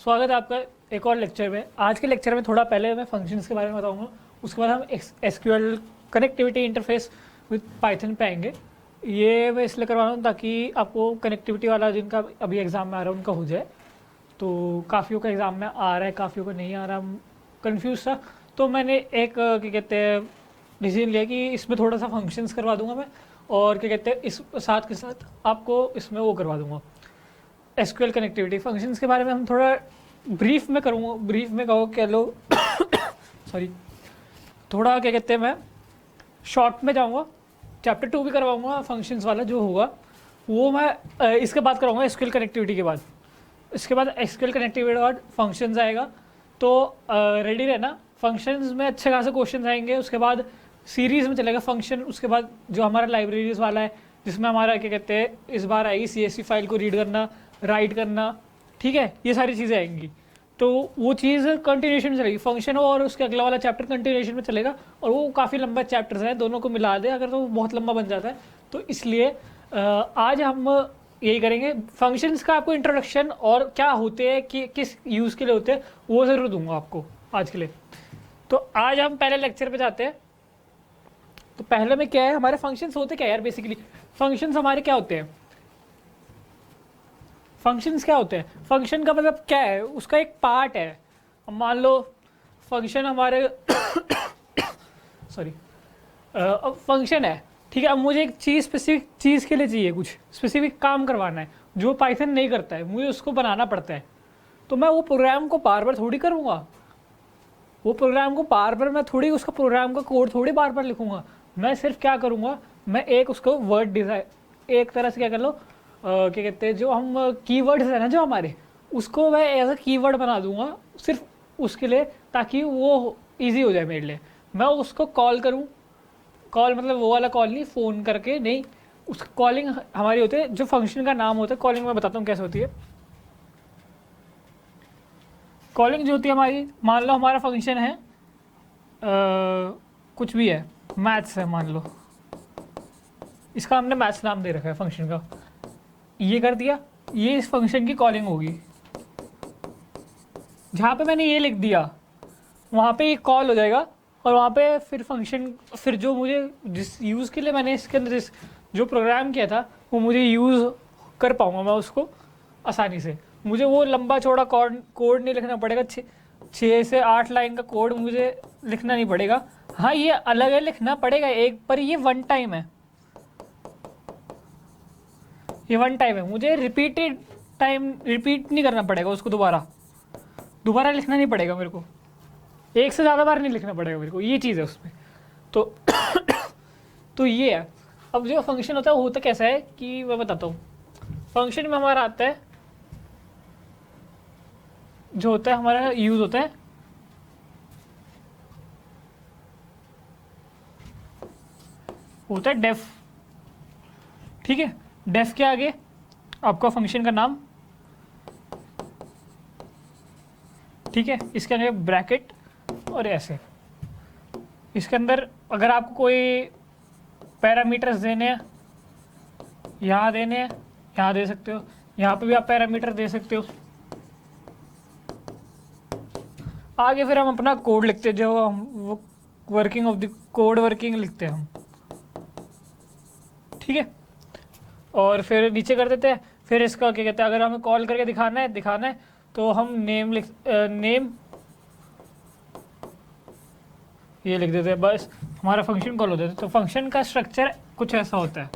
स्वागत है आपका एक और लेक्चर में। आज के लेक्चर में थोड़ा पहले मैं फंक्शंस के बारे में बताऊंगा, उसके बाद हम SQL connectivity interface with Python पे आएंगे। ये मैं इसलिए करवा रहा हूँ ताकि आपको कनेक्टिविटी वाला जिनका अभी एग्ज़ाम में आ रहा है उनका हो जाए। तो काफ़ियों का एग्ज़ाम में आ रहा है, काफ़ियों को नहीं आ रहा, कन्फ्यूज़ था। तो मैंने एक क्या कहते हैं डिसीजन लिया कि इसमें थोड़ा सा फंक्शंस करवा दूंगा मैं, और क्या कहते हैं इस साथ के साथ आपको इसमें वो करवा दूंगा एसक्यूएल कनेक्टिविटी। फंक्शंस के बारे में हम थोड़ा ब्रीफ में करूँगा, ब्रीफ में कहो कह लो सॉरी, थोड़ा क्या कहते हैं मैं शॉर्ट में जाऊँगा। चैप्टर 2 भी करवाऊँगा फंक्शंस वाला जो होगा वो मैं इसके बाद कराऊँगा एसक्यूएल कनेक्टिविटी के बाद। इसके बाद एसक्यूएल कनेक्टिविटी के बाद फंक्शंस आएगा, तो रेडी रहना। फंक्शंस में अच्छे खासे क्वेश्चन आएंगे। उसके बाद सीरीज़ में चलेगा फंक्शन। उसके बाद जो हमारा लाइब्रेरीज वाला है जिसमें हमारा क्या कहते हैं इस बार आएगी CSV फाइल को रीड करना, राइट करना, ठीक है, ये सारी चीज़ें आएंगी। तो वो चीज़ कंटिन्यूशन में चलेगी, फंक्शन और उसके अगला वाला चैप्टर कंटिन्यूशन में चलेगा। और वो काफ़ी लंबा चैप्टर्स है, दोनों को मिला दे अगर तो वो बहुत लंबा बन जाता है। तो इसलिए आज हम यही करेंगे। फंक्शंस का आपको इंट्रोडक्शन और क्या होते हैं कि किस यूज़ के लिए होते हैं वो ज़रूर दूंगा आपको आज के लिए। तो आज हम पहले लेक्चर पे जाते हैं। तो पहले में क्या है, हमारे फंक्शंस होते क्या है यार बेसिकली। फंक्शंस हमारे क्या होते हैं, फंक्शंस क्या होते हैं, फंक्शन का मतलब क्या है, उसका एक पार्ट है। अब मान लो फंक्शन हमारे सॉरी अब फंक्शन है, ठीक है। अब मुझे एक चीज़ स्पेसिफिक चीज़ के लिए चाहिए, कुछ स्पेसिफिक काम करवाना है जो पाइथन नहीं करता है, मुझे उसको बनाना पड़ता है। तो मैं वो प्रोग्राम को बार बार थोड़ी करूँगा, वो प्रोग्राम को बार बार मैं थोड़ी उसका प्रोग्राम का कोड थोड़ी बार बार लिखूँगा। मैं सिर्फ क्या करूँगा, मैं एक उसको वर्ड डिज़ाइन एक तरह से क्या कर लो क्या कहते हैं जो हम कीवर्ड्स है ना जो हमारे, उसको मैं एज अ कीवर्ड बना दूंगा सिर्फ उसके लिए, ताकि वो इजी हो जाए मेरे लिए। मैं उसको कॉल करूँ, कॉल मतलब वो वाला कॉल नहीं फ़ोन करके नहीं, उस कॉलिंग हमारी होती है जो फंक्शन का नाम होता है। कॉलिंग मैं बताता हूँ कैसे होती है। कॉलिंग जो होती है हमारी, मान लो हमारा फंक्शन है कुछ भी है, मैथ्स है मान लो, इसका हमने मैथ्स नाम दे रखा है फंक्शन का। ये कर दिया, ये इस फंक्शन की कॉलिंग होगी। जहाँ पे मैंने ये लिख दिया वहाँ पे ये कॉल हो जाएगा, और वहाँ पे फिर फंक्शन फिर जो मुझे जिस यूज़ के लिए मैंने इसके अंदर जो प्रोग्राम किया था वो यूज़ कर पाऊँगा मैं उसको आसानी से। मुझे वो लंबा चौड़ा कोड नहीं लिखना पड़ेगा, 6 से 8 लाइन का कोड मुझे लिखना नहीं पड़ेगा। हाँ ये अलग है, लिखना पड़ेगा एक, पर ये वन टाइम है, ये वन टाइम है। मुझे रिपीट नहीं करना पड़ेगा उसको, दोबारा लिखना नहीं पड़ेगा मेरे को, एक से ज़्यादा बार नहीं लिखना पड़ेगा मेरे को, ये चीज़ है उसमें। तो तो ये है। अब जो फंक्शन होता है वो होता कैसा है कि मैं बताता हूँ। फंक्शन में हमारा आता है जो होता है हमारा यूज़ होता है डेफ, ठीक है। डेफ के आगे आपका फंक्शन का नाम, ठीक है, इसके अंदर ब्रैकेट और ऐसे। इसके अंदर अगर आपको कोई पैरामीटर्स देने हैं, यहाँ देने हैं, यहाँ दे सकते हो, यहाँ पे भी आप पैरामीटर दे सकते हो। आगे फिर हम अपना कोड लिखते हैं, जो हम वो working of the code working लिखते हैं हम, ठीक है। और फिर नीचे कर देते हैं। फिर इसका क्या कहते हैं, अगर हमें कॉल करके दिखाना है तो हम नेम ये लिख देते हैं, बस हमारा फंक्शन कॉल हो जाता है। तो फंक्शन का स्ट्रक्चर कुछ ऐसा होता है।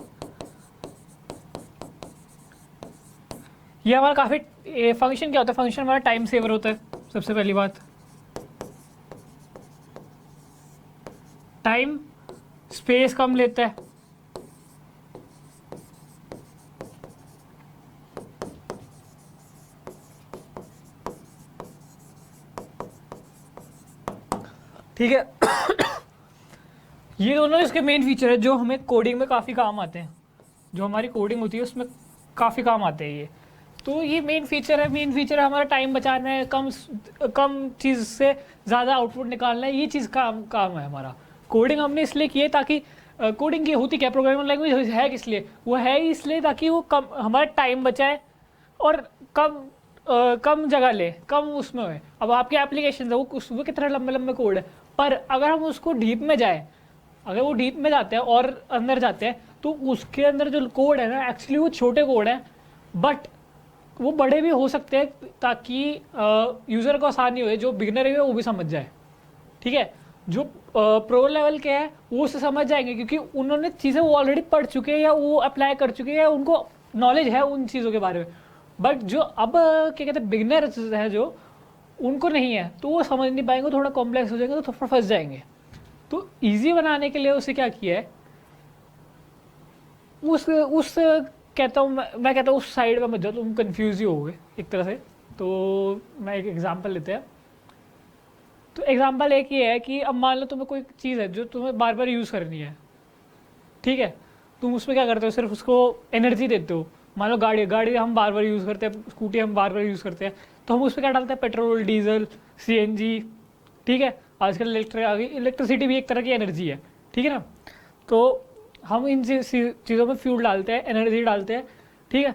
ये हमारा काफ़ी फंक्शन क्या होता है, फंक्शन हमारा टाइम सेवर होता है। सबसे पहली बात, टाइम स्पेस कम लेता है, ठीक है। ये दोनों इसके मेन फीचर है जो हमें कोडिंग में काफ़ी काम आते हैं, जो हमारी कोडिंग होती है उसमें काफ़ी काम आते हैं ये। तो ये मेन फीचर है हमारा टाइम बचाना है, कम चीज़ से ज़्यादा आउटपुट निकालना है, ये चीज़ काम है हमारा। कोडिंग हमने इसलिए की है ताकि कोडिंग की होती क्या, प्रोग्रामिंग लैंग्वेज है किस लिए, वो है इसलिए ताकि वो कम हमारा टाइम बचाए और कम कम जगह ले, कम उसमें है। अब आपकी एप्लीकेशन है वो उसमें कितना लंबे लंबे कोड है, पर अगर हम उसको डीप में जाए, अगर वो डीप में जाते हैं और अंदर जाते हैं तो उसके अंदर जो कोड है ना एक्चुअली वो छोटे कोड हैं, बट वो बड़े भी हो सकते हैं ताकि यूज़र को आसानी हो, जो बिगनर है वो भी समझ जाए। ठीक है, जो प्रो लेवल के हैं वो उसे समझ जाएंगे क्योंकि उन्होंने चीज़ें वो ऑलरेडी पढ़ चुके हैं या वो अप्लाई कर चुके हैं, उनको नॉलेज है उन चीज़ों के बारे में। बट जो अब क्या कहते हैं बिगनर्स हैं जो, उनको नहीं है तो वो समझ नहीं पाएंगे, थोड़ा कॉम्प्लेक्स हो जाएंगे तो थोड़ा फंस जाएंगे। तो ईजी बनाने के लिए उसे क्या किया है, उस कहता हूँ मैं कहता हूँ उस साइड में मत जाओ, तुम कंफ्यूज ही होगे एक तरह से। तो मैं एक एग्जांपल लेते हैं। तो एग्जांपल एक ये है कि अब मान लो तुम्हें कोई चीज़ है जो तुम्हें बार बार यूज़ करनी है, ठीक है, तुम उसमें क्या करते हो, सिर्फ उसको एनर्जी देते हो। मान लो गाड़ी गाड़ी हम बार बार यूज़ करते हैं, स्कूटी हम बार बार यूज़ करते हैं, तो हम उसमें क्या डालते हैं, पेट्रोल, डीजल, सीएनजी। ठीक है, आजकल इलेक्ट्रिसिटी भी एक तरह की एनर्जी है, ठीक है ना। तो हम इन चीज़ों में फ्यूल डालते हैं, एनर्जी डालते हैं, ठीक है।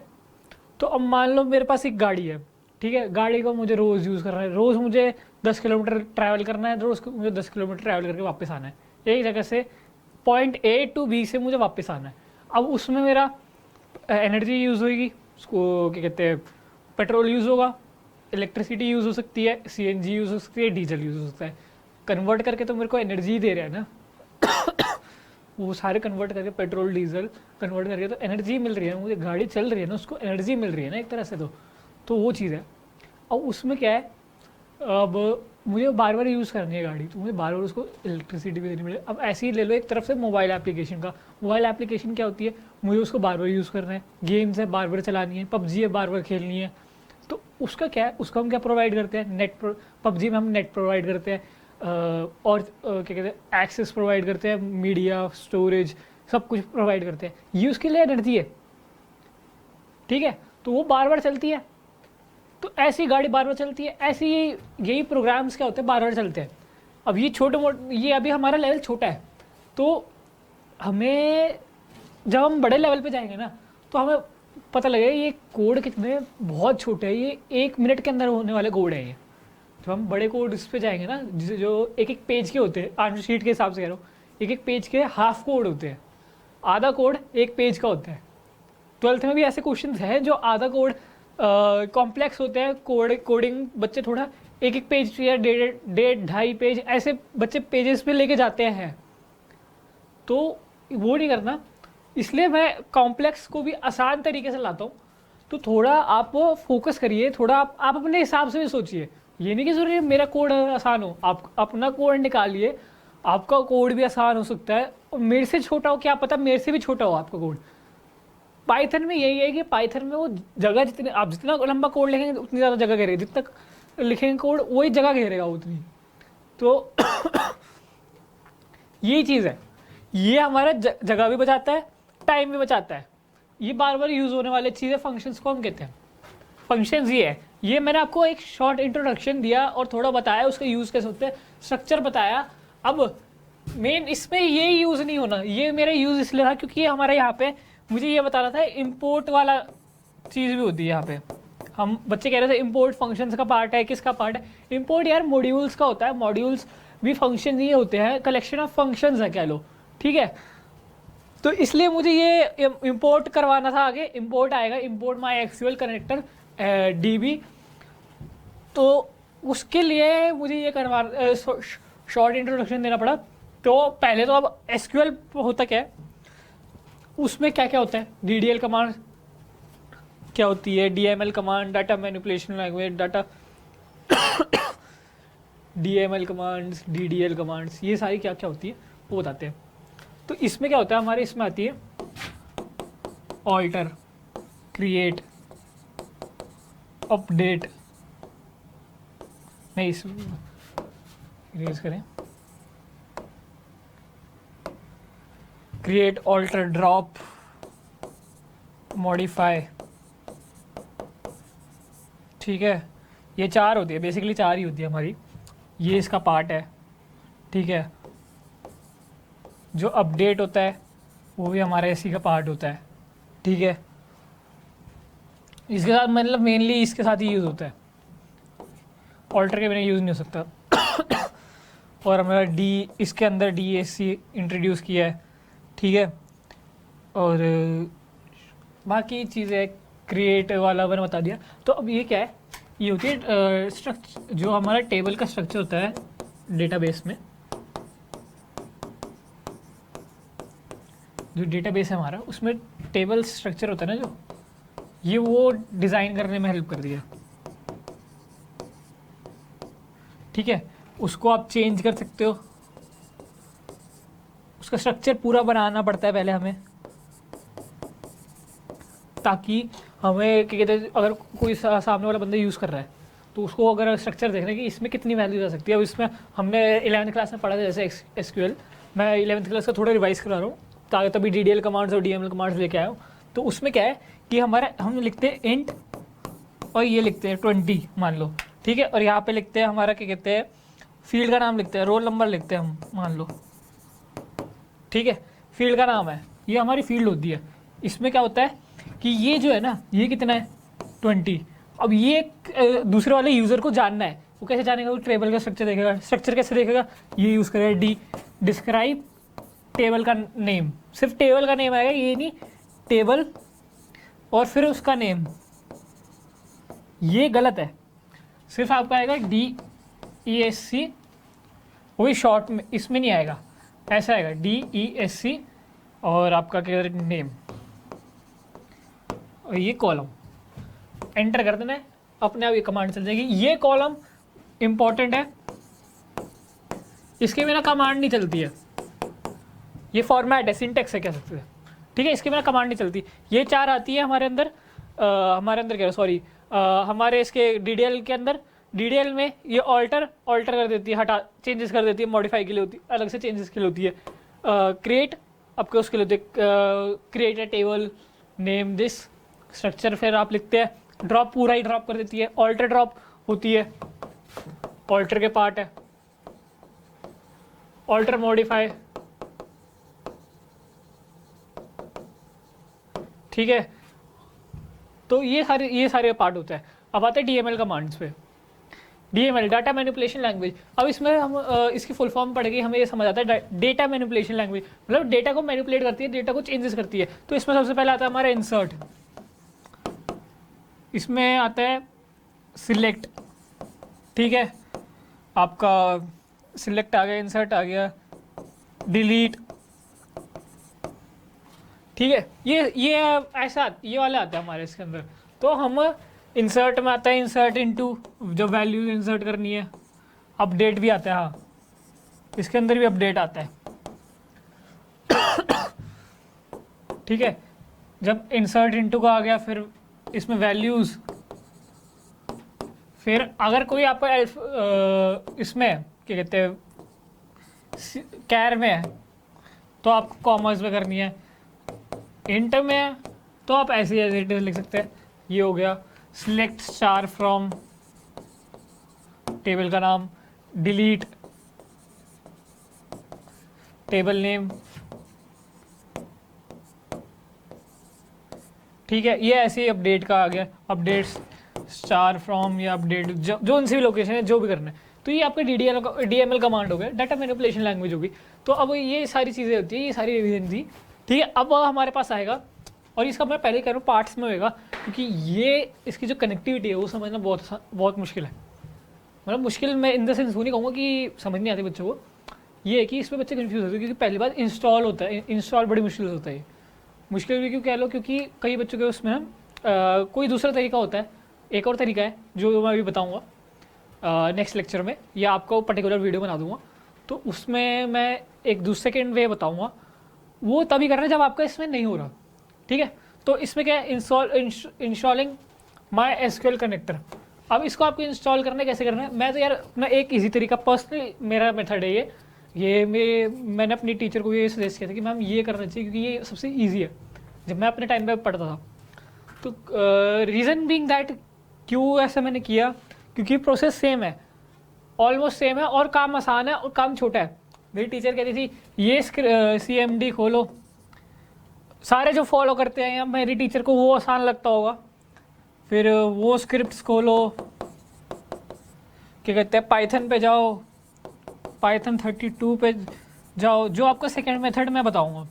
तो अब मान लो मेरे पास एक गाड़ी है, ठीक है, गाड़ी को मुझे रोज़ यूज़ करना है, रोज़ मुझे 10 किलोमीटर ट्रैवल करना है, रोज़ मुझे 10 किलोमीटर ट्रैवल करके वापस आना है एक जगह से, पॉइंट ए टू बी से मुझे वापस आना है। अब उसमें मेरा एनर्जी यूज़ होगी, उसको क्या कहते हैं, पेट्रोल यूज़ होगा, इलेक्ट्रिसिटी यूज़ हो सकती है, सीएनजी यूज़ हो सकती है, डीजल यूज़ हो सकता है। कन्वर्ट करके तो मेरे को एनर्जी दे रहा है ना वो सारे कन्वर्ट करके पेट्रोल डीजल कन्वर्ट करके तो एनर्जी मिल रही है, मुझे गाड़ी चल रही है ना, उसको एनर्जी मिल रही है ना एक तरह से। तो वो चीज़ है। अब उसमें क्या है, अब मुझे बार बार यूज़ करनी है गाड़ी, तो मुझे बार बार उसको इलेक्ट्रिसिटी भी देनी पड़ेगी। अब ऐसे ही ले लो एक तरफ से मोबाइल एप्लीकेशन का, मोबाइल एप्लीकेशन क्या होती है, मुझे उसको बार बार यूज़ करना है, गेम्स है बार बार चलानी है, पबजी है बार बार खेलनी है। तो उसका क्या है, उसका हम क्या प्रोवाइड करते हैं, पबजी में हम नेट प्रोवाइड करते हैं, और क्या कहते हैं एक्सेस प्रोवाइड करते हैं, मीडिया, स्टोरेज, सब कुछ प्रोवाइड करते हैं। ये उसके लिए एनर्जी है, ठीक है, तो वो बार बार चलती है। तो ऐसी गाड़ी बार बार चलती है, ऐसे यही प्रोग्राम्स क्या होते हैं, बार बार चलते हैं। अब ये छोटे मोटे, ये अभी हमारा लेवल छोटा है, तो हमें जब हम बड़े लेवल पे जाएंगे ना तो हमें पता लगेगा ये कोड कितने बहुत छोटे हैं, ये 1 मिनट के अंदर होने वाले कोड है ये। जब हम बड़े कोड इस पे जाएंगे ना, जो एक एक पेज के होते हैं, आंसर शीट के हिसाब से कह रहा हूँ, एक एक पेज के हाफ कोड होते हैं, आधा कोड एक पेज का होता है। 12th में भी ऐसे क्वेश्चन हैं जो आधा कोड कॉम्प्लेक्स होते हैं, कोडिंग बच्चे थोड़ा एक एक पेज या 1.5 पेज ऐसे बच्चे पेजेस पे लेके जाते हैं, तो वो नहीं करना। इसलिए मैं कॉम्प्लेक्स को भी आसान तरीके से लाता हूँ। तो थोड़ा आप फोकस करिए, थोड़ा आप अपने हिसाब से भी सोचिए, ये नहीं कि जरूरी मेरा कोड आसान हो, आप अपना कोड निकालिए, आपका कोड भी आसान हो सकता है, और मेरे से छोटा हो, क्या पता मेरे से भी छोटा हो आपका कोड। पाइथन में यही है कि पाइथन में वो जगह जितनी आप जितना लंबा कोड लिखेंगे उतनी ज़्यादा जगह घेरेगी, जितना लिखेंगे कोड वही जगह घेरेगा उतनी। तो यही चीज़ है, ये हमारा जगह भी बचाता है, टाइम भी बचाता है। ये बार बार यूज़ होने वाली चीज़ें फंक्शंस को हम कहते हैं। फंक्शंस ये है, ये मैंने आपको एक शॉर्ट इंट्रोडक्शन दिया और थोड़ा बताया उसका यूज़ कैसे होते हैं, स्ट्रक्चर बताया। अब मेन इसमें ये यूज़ नहीं होना, ये मेरा यूज़ इसलिए था क्योंकि हमारे यहाँ पे मुझे ये बताना था इंपोर्ट वाला चीज़ भी होती है यहाँ पे। हम बच्चे कह रहे थे इंपोर्ट फंक्शंस का पार्ट है, किसका पार्ट है इंपोर्ट, यार मॉड्यूल्स का होता है। मॉड्यूल्स भी फंक्शन ही होते हैं, कलेक्शन ऑफ फंक्शंस है कह लो, ठीक है। तो इसलिए मुझे ये इंपोर्ट करवाना था, आगे इंपोर्ट आएगा, इंपोर्ट माई एक्सक्यूएल कनेक्टर डीबी। तो उसके लिए मुझे ये करवा शॉर्ट इंट्रोडक्शन देना पड़ा। तो पहले तो अब एसक्यूएल होता क्या है, उसमें क्या क्या होता है, डीडीएल कमांड क्या होती है, DML command data manipulation language, data DML commands, DDL commands, ये सारी क्या क्या होती है वो बताते हैं। तो इसमें क्या होता है, हमारे इसमें आती है ऑल्टर, क्रिएट, अपडेट, नहीं इसमें इरेज करें, क्रिएट, ऑल्टर, ड्रॉप, मॉडिफाई, ठीक है। ये 4 होती है, बेसिकली 4 ही होती है हमारी, ये इसका पार्ट है, ठीक है। जो अपडेट होता है वो भी हमारा इसी का पार्ट होता है, ठीक है। इसके साथ मतलब मेनली इसके साथ ही यूज़ होता है, ऑल्टर के बिना यूज़ नहीं हो सकता। और हमारा डी, इसके अंदर DAC इंट्रोड्यूस किया है, ठीक है। और बाकी चीज़ें क्रिएट वाला मैंने बता दिया। तो अब ये क्या है, ये होती है स्ट्रक्चर, जो हमारा टेबल का स्ट्रक्चर होता है डेटाबेस में। जो डेटाबेस है हमारा, उसमें टेबल स्ट्रक्चर होता है ना, जो ये वो डिज़ाइन करने में हेल्प कर दिया, ठीक है। उसको आप चेंज कर सकते हो, उसका स्ट्रक्चर पूरा बनाना पड़ता है पहले हमें, ताकि हमें क्या कहते हैं, अगर कोई सामने वाला बंदा यूज़ कर रहा है तो उसको अगर स्ट्रक्चर देखना है कि इसमें कितनी वैल्यू जा सकती है। अब इसमें हमने 11th क्लास में पढ़ा था जैसे SQL, मैं 11th क्लास का थोड़ा रिवाइज करा रहा हूँ, ताकि तभी DDL कमांड्स और DML कमांड्स लेके आया हूँ। तो उसमें क्या है कि हमारा हम लिखते हैं इंट, और ये लिखते हैं 20 मान लो, ठीक है। और यहाँ पे लिखते हैं हमारा क्या कहते हैं, फील्ड का नाम लिखते हैं, रोल नंबर लिखते हैं हम मान लो, ठीक है। फील्ड का नाम है, ये हमारी फील्ड होती है। इसमें क्या होता है कि ये जो है ना, ये कितना है 20। अब ये दूसरे वाले यूज़र को जानना है, वो कैसे जानेगा, वो टेबल का स्ट्रक्चर देखेगा। स्ट्रक्चर कैसे देखेगा, ये यूज़ करेगा डी, डिस्क्राइब टेबल का नेम, सिर्फ टेबल का नेम आएगा, ये नहीं टेबल और फिर उसका नेम, ये गलत है। सिर्फ आपका आएगा DESC, वही शॉर्ट में, इसमें नहीं आएगा, ऐसा आएगा DESC और आपका क्या नेम, और ये कॉलम एंटर कर देना है, अपने आप ये कमांड चल जाएगी। ये कॉलम इंपॉर्टेंट है, इसके बिना कमांड नहीं चलती है। ये फॉर्मेट है, सिंटेक्स है कह सकते हैं, ठीक है। इसके बिना कमांड नहीं चलती। ये 4 आती है हमारे अंदर, कह रहा सॉरी, हमारे इसके DDL के अंदर। DDL में ये ऑल्टर कर देती है, हटा चेंजेस कर देती है, मॉडिफाई के लिए होती है, अलग से चेंजेस के लिए होती है। क्रिएट आपके उसके लिए होती है, create a table name this structure, फिर आप लिखते हैं। ड्रॉप पूरा ही ड्रॉप कर देती है, ऑल्टर ड्रॉप होती है, ऑल्टर के पार्ट है, ऑल्टर मॉडिफाई, ठीक है। तो ये सारे पार्ट होता है। अब आते हैं DML कमांड्स पे। DML data manipulation language. अब इसमें हम इसकी फुल फॉर्म पढ़ के हमें ये समझ आता है, डेटा मैनिपुलेशन लैंग्वेज मतलब डेटा को मैनिपुलेट करती है, डेटा को चेंजेस करती है। तो इसमें सबसे पहले आता है हमारा इंसर्ट, इसमें आता है सिलेक्ट, ठीक है। आपका सिलेक्ट आ गया, इंसर्ट आ गया, डिलीट, ठीक है। ये ऐसा ये वाला आता है हमारे इसके अंदर। तो हम इंसर्ट में आता है इंसर्ट इनटू, जो वैल्यू इंसर्ट करनी है। अपडेट भी आता है, हाँ इसके अंदर भी अपडेट आता है, ठीक है। जब इंसर्ट इनटू का आ गया, फिर इसमें वैल्यूज़, फिर अगर कोई आपका इसमें क्या कहते हैं कैर में है तो आपको कॉमर्स में करनी है, इंट में है तो आप ऐसे एज इट इज लिख सकते हैं। ये हो गया सिलेक्ट स्टार फ्रॉम टेबल का नाम, डिलीट टेबल नेम, ठीक है। ये ऐसे ही अपडेट का आ गया, अपडेट स्टार फ्रॉम या अपडेट जो उनसे भी लोकेशन है, जो भी करना है। तो ये आपका DML कमांड हो गया, डाटा मैनिपुलेशन लैंग्वेज होगी। तो अब ये सारी चीज़ें होती है, ये सारी रिवीजन थी, ठीक है। अब हमारे पास आएगा, और इसका मैं पहले कह रहा हूँ पार्ट्स में होएगा, क्योंकि ये इसकी जो कनेक्टिविटी है वो समझना बहुत मुश्किल है। मतलब मुश्किल मैं इन द सेंस वो नहीं कहूँगा कि समझ नहीं आती बच्चों को, ये है कि इसमें बच्चे कन्फ्यूज होते हैं, क्योंकि पहली बार इंस्टॉल होता है, इंस्टॉल बड़ी मुश्किल होता है। मुश्किल भी क्यों कह लो, क्योंकि कई बच्चों के उसमें कोई दूसरा तरीका होता है, एक और तरीका है जो मैं अभी बताऊँगा नेक्स्ट लेक्चर में, या आपको पर्टिकुलर वीडियो बना दूँगा, तो उसमें मैं एक दूसरे सेकेंड वे बताऊँगा। वो तभी करना है जब आपका इसमें नहीं हो रहा, ठीक है। तो इसमें क्या है, इंस्टॉलिंग MySQL कनेक्टर। अब इसको आपको इंस्टॉल करना कैसे करना है, मैं तो यार अपना एक इजी तरीका, पर्सनली मेरा मेथड है ये मैंने अपनी टीचर को ये सजेस्ट किया था कि मैम ये करना चाहिए, क्योंकि ये सबसे ईजी है। जब मैं अपने टाइम पे पढ़ता था, तो रीज़न बीइंग दैट, क्यों ऐसा मैंने किया, क्योंकि प्रोसेस सेम है, ऑलमोस्ट सेम है, और काम आसान है और काम छोटा है। मेरी टीचर कहती थी ये CMD खोलो, सारे जो फॉलो करते हैं या मेरी टीचर को वो आसान लगता होगा, फिर वो स्क्रिप्ट्स खोलो, क्या कहते हैं, पाइथन पे जाओ, पाइथन 32 पे जाओ, जो आपका सेकेंड मेथड मैं बताऊंगा।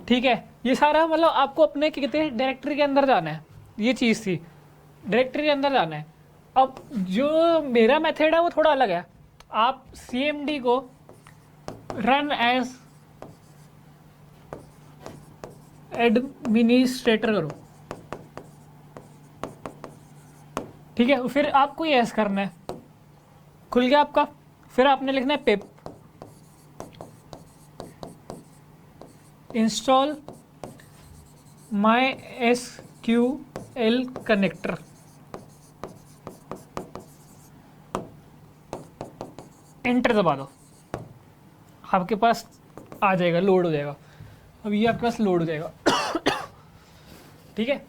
ठीक है, ये सारा मतलब आपको अपने क्या कहते हैं डायरेक्टरी के अंदर जाना है, ये चीज़ थी, डायरेक्टरी के अंदर जाना है। अब जो मेरा मेथड है वो थोड़ा अलग है। आप CMD को रन एज एडमिनिस्ट्रेटर करो, ठीक है। फिर आपको ये ऐसा करना है, खुल गया आपका। फिर आपने लिखना है पिप इंस्टॉल MySQL कनेक्टर, एंटर दबा दो, आपके पास आ जाएगा, लोड हो जाएगा। अब ये आपके पास लोड हो जाएगा। ठीक है,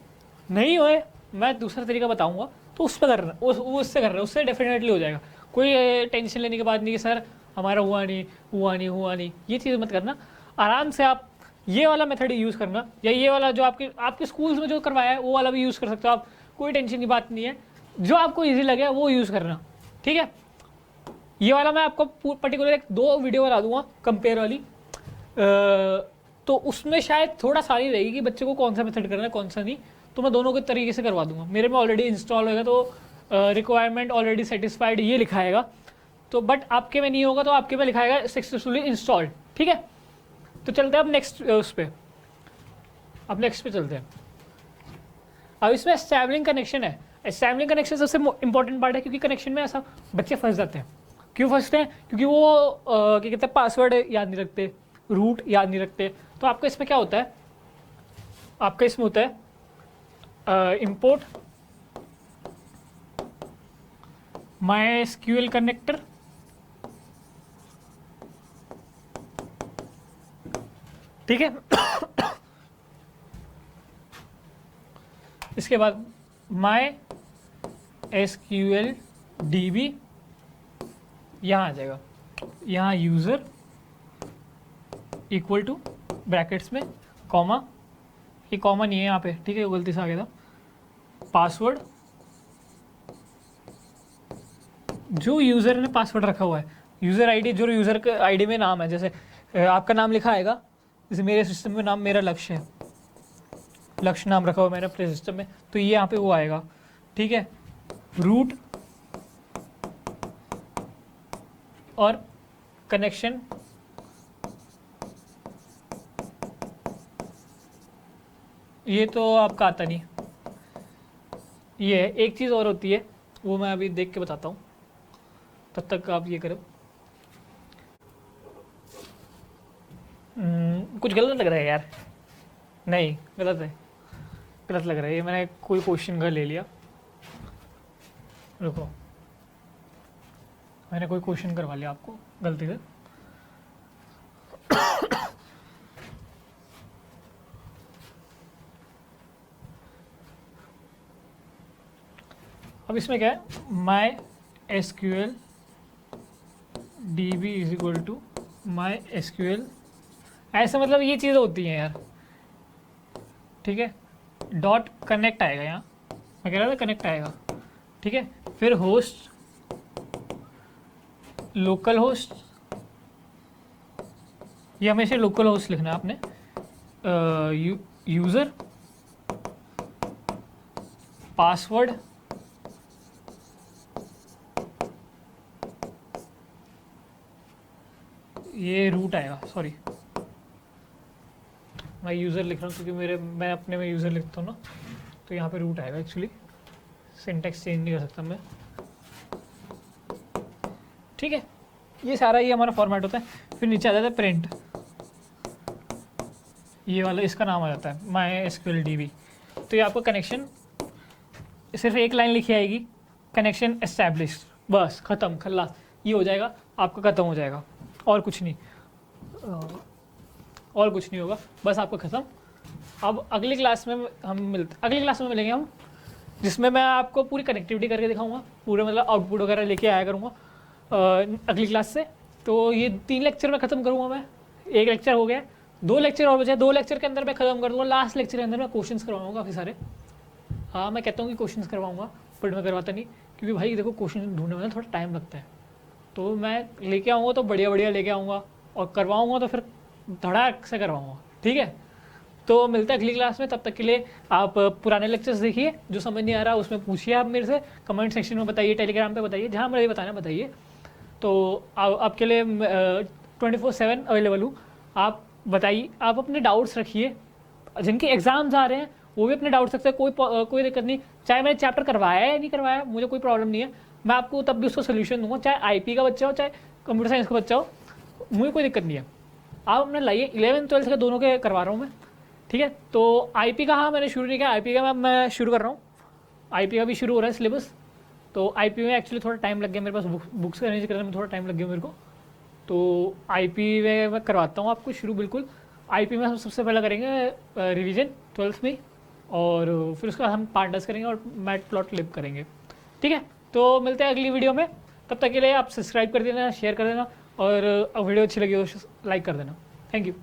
नहीं होए मैं दूसरा तरीका बताऊंगा, तो उस पर करना, उससे करना, उससे डेफिनेटली हो जाएगा। कोई टेंशन लेने की बात नहीं कि सर हमारा हुआ नहीं, ये चीज़ मत करना। आराम से आप ये वाला मेथड यूज़ करना, या ये वाला जो आपके स्कूल्स में जो करवाया है वो वाला भी यूज़ कर सकते हो आप, कोई टेंशन की बात नहीं है। जो आपको ईजी लगे वो यूज़ करना, ठीक है। ये वाला मैं आपको पर्टिकुलर एक 2 वीडियो बना दूंगा कंपेयर वाली, तो उसमें शायद थोड़ा सारी रहेगी कि बच्चे को कौन सा मेथड करना है कौन सा नहीं, तो मैं दोनों के तरीके से करवा दूंगा। मेरे में ऑलरेडी इंस्टॉल होगा तो रिक्वायरमेंट ऑलरेडी सेटिस्फाइड ये लिखाएगा, तो बट आपके में नहीं होगा तो आपके में लिखाएगा सक्सेसफुली इंस्टॉल्ड, ठीक है। तो चलते हैं अब नेक्स्ट उस पर, अब नेक्स्ट पे चलते हैं। अब इसमें एस्टैब्लिशिंग कनेक्शन है। एस्टैब्लिशिंग कनेक्शन सबसे इंपॉर्टेंट पार्ट है, क्योंकि कनेक्शन में ऐसा बच्चे फंस जाते हैं। क्यों फंसते हैं? क्योंकि वो क्या कहते हैं पासवर्ड याद नहीं रखते, रूट याद नहीं रखते। तो आपका इसमें क्या होता है, आपका इसमें होता है इंपोर्ट MySQL कनेक्टर, ठीक है। इसके बाद MySQL DB यहाँ आ जाएगा, यहाँ यूज़र इक्वल टू ब्रैकेट्स में कॉमा, ये कॉमा नहीं है यहाँ पे, ठीक है, वो गलती से आ गया था। पासवर्ड जो यूज़र ने पासवर्ड रखा हुआ है, यूज़र आईडी जो यूज़र के आईडी में नाम है, जैसे आपका नाम लिखा आएगा, जैसे मेरे सिस्टम में नाम मेरा लक्ष्य है, लक्ष्य नाम रखा हुआ मैंने अपने सिस्टम में, तो ये यहाँ पे वो आएगा, ठीक है। रूट और कनेक्शन ये तो आपका आता नहीं, ये है। एक चीज़ और होती है, वो मैं अभी देख के बताता हूँ, तब तक आप ये करो। कुछ गलत लग रहा है यार, नहीं गलत है, गलत लग रहा है, ये मैंने कोई क्वेश्चन का ले लिया, रुको, मैंने कोई क्वेश्चन करवा लिया आपको गलती से। अब इसमें क्या है, MySQL DB is equal to MySQL, ऐसे मतलब ये चीज़ें होती हैं यार, ठीक है। डॉट कनेक्ट आएगा, यहाँ मैं कह रहा था कनेक्ट आएगा, ठीक है। फिर होस्ट, लोकल होस्ट, ये हमेशा लोकल होस्ट लिखना है आपने, यूज़र, पासवर्ड, ये रूट आएगा, सॉरी मैं यूज़र लिख रहा हूँ क्योंकि मैं अपने में यूज़र लिखता हूँ ना, तो यहाँ पे रूट आएगा। एक्चुअली सिंटैक्स चेंज नहीं कर सकता मैं, ठीक है। ये सारा ये हमारा फॉर्मेट होता है। फिर नीचे आ जाता है प्रिंट, ये वाला इसका नाम आ जाता है MySQL DB। तो ये आपका कनेक्शन सिर्फ एक लाइन लिखी आएगी, कनेक्शन एस्टैब्लिश्ड, बस ख़त्म, खल्लास, ये हो जाएगा, आपका ख़त्म हो जाएगा, और कुछ नहीं, और कुछ नहीं होगा, बस आपका ख़त्म। अब अगली क्लास में अगली क्लास में मिलेंगे हम, जिसमें मैं आपको पूरी कनेक्टिविटी करके दिखाऊंगा, पूरे मतलब आउटपुट वगैरह लेके आया करूँगा अगली क्लास से। तो ये 3 लेक्चर में ख़त्म करूँगा मैं, 1 लेक्चर हो गया, 2 लेक्चर और बचे, 2 लेक्चर के अंदर मैं ख़त्म कर दूँगा। लास्ट लेक्चर के अंदर मैं क्वेश्चंस करवाऊँगा काफ़ी सारे, हाँ मैं कहता हूँ कि क्वेश्चंस करवाऊंगा, बट मैं करवाता नहीं, क्योंकि भाई देखो क्वेश्चन ढूंढने में ना थोड़ा टाइम लगता है। तो मैं लेके आऊँगा तो बढ़िया बढ़िया लेके आऊँगा, और करवाऊँगा तो फिर धड़ाक से करवाऊँगा, ठीक है। तो मिलता है अगली क्लास में, तब तक के लिए आप पुराने लेक्चर्स देखिए, जो समझ नहीं आ रहा उसमें पूछिए आप मेरे से, कमेंट सेक्शन में बताइए, टेलीग्राम पे बताइए, जहाँ मुझे बताना बताइए। तो आपके लिए 24/7 अवेलेबल हूँ। आप बताइए, आप अपने डाउट्स रखिए, जिनके एग्जाम्स आ रहे हैं वो भी अपने डाउट्स रखते हैं, कोई दिक्कत नहीं। चाहे मैंने चैप्टर करवाया है या नहीं करवाया, मुझे कोई प्रॉब्लम नहीं है, मैं आपको तब भी उसका सोल्यूशन दूंगा, चाहे आईपी का बच्चा हो चाहे कंप्यूटर साइंस का बच्चा हो, मुझे कोई दिक्कत नहीं है। आप अपने लाइए, 11th 12th के दोनों के करवा रहा हूँ मैं, ठीक है। तो आईपी का हाँ मैंने शुरू नहीं किया, आईपी का मैं शुरू कर रहा हूँ, आईपी का भी शुरू हो रहा है सिलेबस। तो आईपी में एक्चुअली थोड़ा टाइम लग गया मेरे पास, बुक्स अरेंज करने में थोड़ा टाइम लग गया मेरे को। तो आईपी में मैं करवाता हूँ आपको शुरू, बिल्कुल। आईपी में हम सबसे पहले करेंगे रिवीजन 12th में, और फिर उसका हम पार्टनर्स करेंगे और मैटप्लॉटलिब करेंगे, ठीक है। तो मिलते हैं अगली वीडियो में, तब तक के लिए आप सब्सक्राइब कर देना, शेयर कर देना, और वीडियो अच्छी लगी हो लाइक कर देना। Thank you.